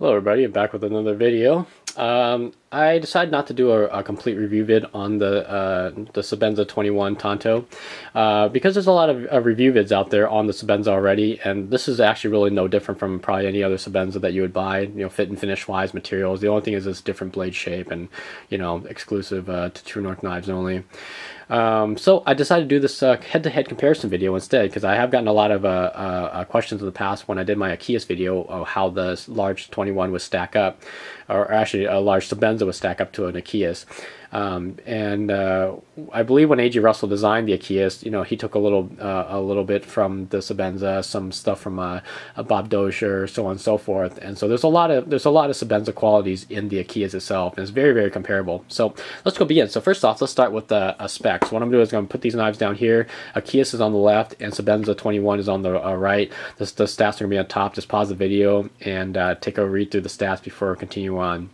Hello everybody, I'm back with another video. I decided not to do a complete review vid on the Sebenza 21 Tanto because there's a lot of review vids out there on the Sebenza already, and this is actually really no different from probably any other Sebenza that you would buy, fit and finish wise materials. The only thing is it's different blade shape and, exclusive to True North knives only. So I decided to do this head-to-head comparison video instead because I have gotten a lot of questions in the past when I did my Acies video of how the large 21 would stack up, or actually a large Sebenza would stack up to an Acies. I believe when A.G. Russell designed the Acies, he took a little bit from the Sebenza, some stuff from Bob Dozier, so on and so forth. And so there's a lot of Sebenza qualities in the Acies itself, and it's very, very comparable. So let's go begin. So first off, let's start with the specs. What I'm gonna do is I'm gonna put these knives down here. Acies is on the left, and Sebenza 21 is on the right. The stats are gonna be on top. Just pause the video and take a read through the stats before we continue on.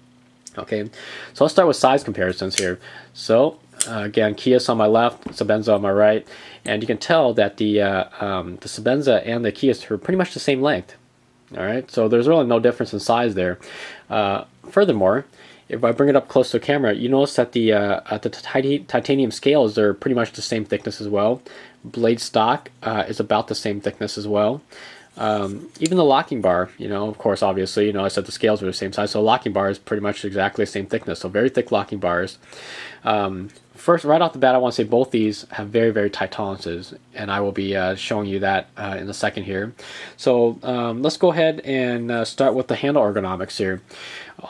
Okay, so let's start with size comparisons here. So again, Acies on my left, Sebenza on my right, and you can tell that the Sebenza and the Acies are pretty much the same length. All right, so there's really no difference in size there. Furthermore, if I bring it up close to the camera, you notice that the titanium scales are pretty much the same thickness as well. Blade stock is about the same thickness as well. Even the locking bar, of course, obviously, I said the scales were the same size, so locking bar is pretty much exactly the same thickness, so very thick locking bars. First, right off the bat, I want to say both these have very, very tight tolerances, and I will be showing you that in a second here. So let's go ahead and start with the handle ergonomics here.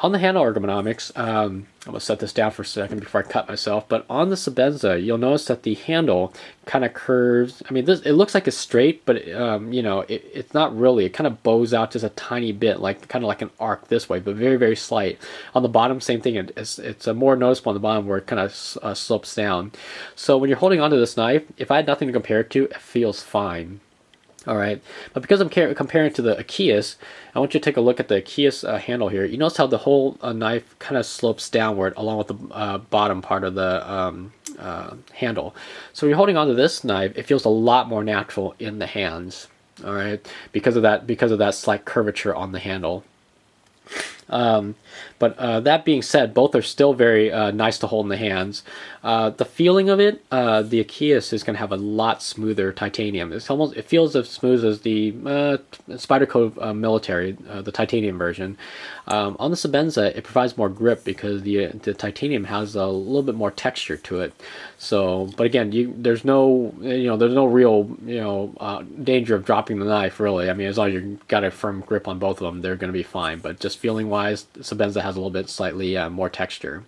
On the handle ergonomics, I'm going to set this down for a second before I cut myself, but on the Sebenza, you'll notice that the handle kind of curves. I mean, it looks like it's straight, but it's not really. It kind of bows out just a tiny bit, kind of like an arc this way, but very, very slight. On the bottom, same thing. It's more noticeable on the bottom where it kind of slopes down. So when you're holding onto this knife, if I had nothing to compare it to, it feels fine. All right, but because I'm comparing to the Acies, I want you to take a look at the Acies handle here. You notice how the whole knife kind of slopes downward along with the bottom part of the handle. So when you're holding onto this knife, it feels a lot more natural in the hands. All right, because of that slight curvature on the handle. But that being said, both are still very nice to hold in the hands. The feeling of it, the Acies is going to have a lot smoother titanium. It feels as smooth as the Spyderco Military, the titanium version. On the Sebenza, it provides more grip because the titanium has a little bit more texture to it. So, but again, there's no real danger of dropping the knife really. I mean, as long as you've got a firm grip on both of them, they're going to be fine. But just feeling wise, Sebenza has a little bit slightly more texture.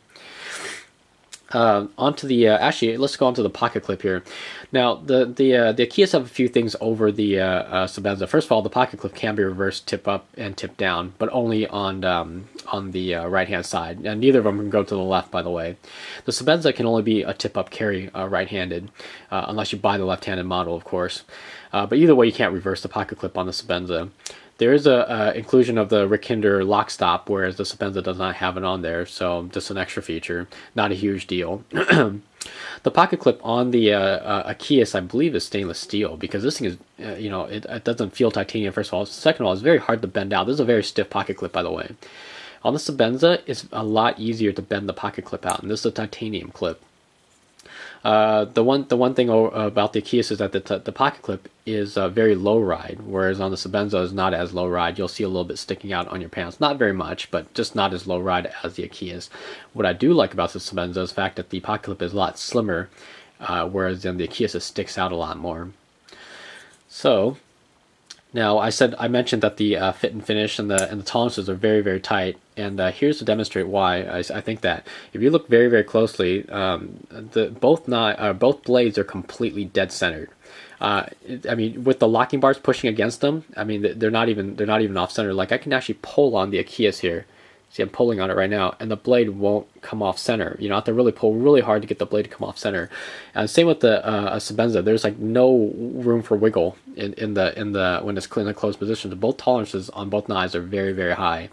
Onto the actually, let's go on to the pocket clip here. Now, the Acies have a few things over the Sebenza. First of all, the pocket clip can be reversed, tip up and tip down, but only on the right hand side. And neither of them can go to the left, by the way. The Sebenza can only be a tip up carry right-handed, unless you buy the left-handed model, of course. But either way, you can't reverse the pocket clip on the Sebenza. There is a inclusion of the Rick Hinder lock stop, whereas the Sebenza does not have it on there, so just an extra feature. Not a huge deal. The pocket clip on the Acies, I believe, is stainless steel, because this thing is, it doesn't feel titanium, first of all. Second of all, it's very hard to bend out. This is a very stiff pocket clip, by the way. On the Sebenza, it's a lot easier to bend the pocket clip out, and this is a titanium clip. The one thing about the Acies is that the pocket clip is very low ride, whereas on the Sebenza is not as low ride. You'll see a little bit sticking out on your pants, not very much, but just not as low ride as the Acies. What I do like about the Sebenza is the fact that the pocket clip is a lot slimmer, whereas in the Acies it sticks out a lot more. So now I mentioned that the fit and finish and the tolerances are very, very tight, and here's to demonstrate why I think that. If you look very, very closely, both blades are completely dead centered. I mean, with the locking bars pushing against them, I mean they're not even off center. Like, I can actually pull on the Acies here. See, I'm pulling on it right now, and the blade won't come off center. You know, I have to really pull really hard to get the blade to come off center. And same with the Sebenza. There's like no room for wiggle in the when it's in a closed position. Both tolerances on both knives are very, very high.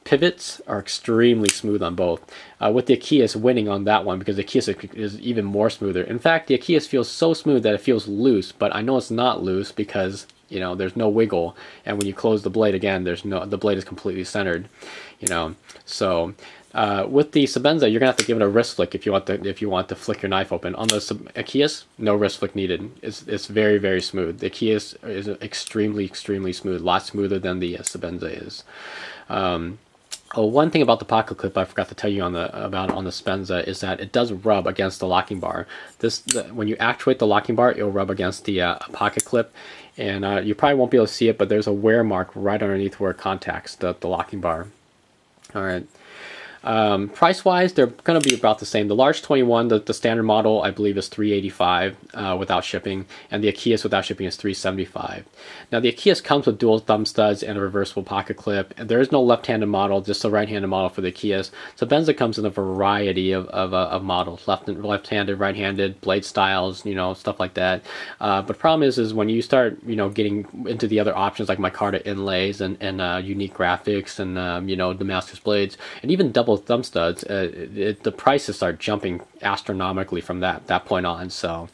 Pivots are extremely smooth on both, with the Acies winning on that one because the Acies is even more smoother. In fact, the Acies feels so smooth that it feels loose, but I know it's not loose because You know, there's no wiggle, and when you close the blade again, the blade is completely centered. You know, so with the Sebenza, you're gonna have to give it a wrist flick if you want to flick your knife open. On the Acies, no wrist flick needed. It's very, very smooth. The Acies is extremely smooth, a lot smoother than the Sebenza is. Oh, one thing about the pocket clip I forgot to tell you on the Sebenza is that it does rub against the locking bar. When you actuate the locking bar, it'll rub against the pocket clip, and you probably won't be able to see it, but there's a wear mark right underneath where it contacts the locking bar. All right. Price-wise, they're going to be about the same. The large 21, the standard model, I believe, is $385 without shipping, and the Acies without shipping is $375. Now, the Acies comes with dual thumb studs and a reversible pocket clip. And there is no left-handed model, just a right-handed model for the Acies. Sebenza comes in a variety of models, left-handed, right-handed, blade styles, you know, stuff like that. But the problem is when you start, you know, getting into the other options like micarta inlays and unique graphics and you know, Damascus blades and even double thumb studs, the prices start jumping astronomically from that point on. So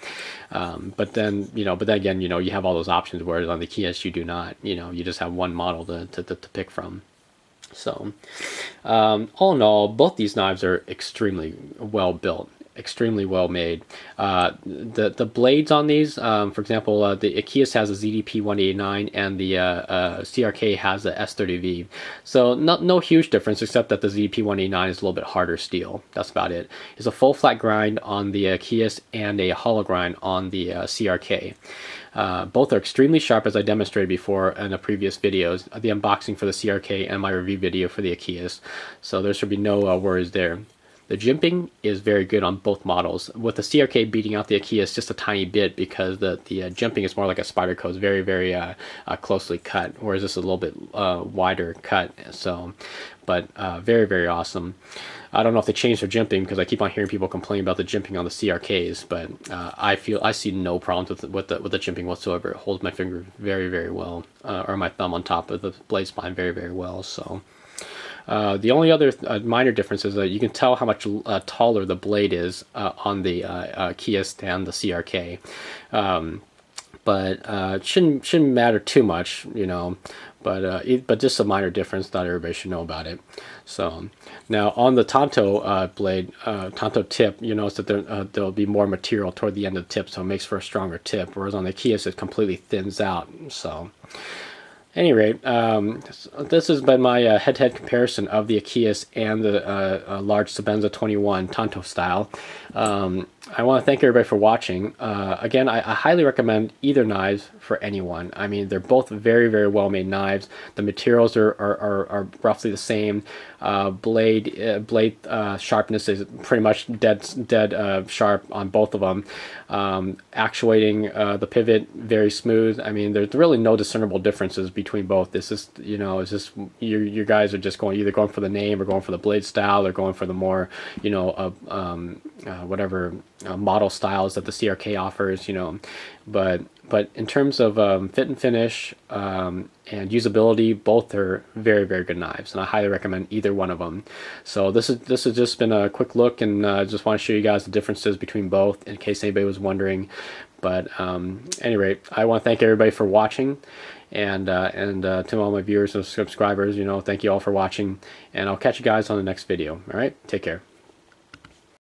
but then again, you know, you have all those options, whereas on the Acies you do not. You know, you just have one model to pick from. So all in all, both these knives are extremely well built, extremely well made. The blades on these, for example, the Acies has a ZDP 189 and the CRK has a S30V. So no huge difference, except that the ZDP 189 is a little bit harder steel. That's about it. It's a full flat grind on the Acies and a hollow grind on the CRK. Both are extremely sharp, as I demonstrated before in the previous videos, the unboxing for the CRK and my review video for the Acies. So there should be no worries there. The jimping is very good on both models, with the CRK beating out the Acies just a tiny bit because the jimping is more like a spider code, very closely cut, whereas this is a little bit wider cut. So, but very awesome. I don't know if they changed their jimping because I keep on hearing people complain about the jimping on the CRKs, but I see no problems with the jimping whatsoever. It holds my finger very well, or my thumb on top of the blade spine very well. So. The only other minor difference is that you can tell how much taller the blade is on the Acies than the CRK, but shouldn't matter too much, you know. But just a minor difference. Not everybody should know about it. So now on the Tanto blade, Tanto tip, you notice that there'll be more material toward the end of the tip, so it makes for a stronger tip. Whereas on the Acies, it completely thins out. So. At any rate, this has been my head-to-head comparison of the Acies and the large Sebenza 21 Tanto style. I want to thank everybody for watching. Again, I highly recommend either knives for anyone. I mean, they're both very well made knives. The materials are roughly the same. Blade sharpness is pretty much dead sharp on both of them. Actuating the pivot, very smooth. I mean, there's really no discernible differences between both. This is, you know, it's just you guys are just either going for the name or going for the blade style or going for the more, you know, whatever model styles that the CRK offers, you know. But in terms of fit and finish and usability, both are very good knives, and I highly recommend either one of them. So this has just been a quick look, and just want to show you guys the differences between both in case anybody was wondering. But at any rate, I want to thank everybody for watching, and to all my viewers and subscribers, you know, thank you all for watching, and I'll catch you guys on the next video. All right, take care.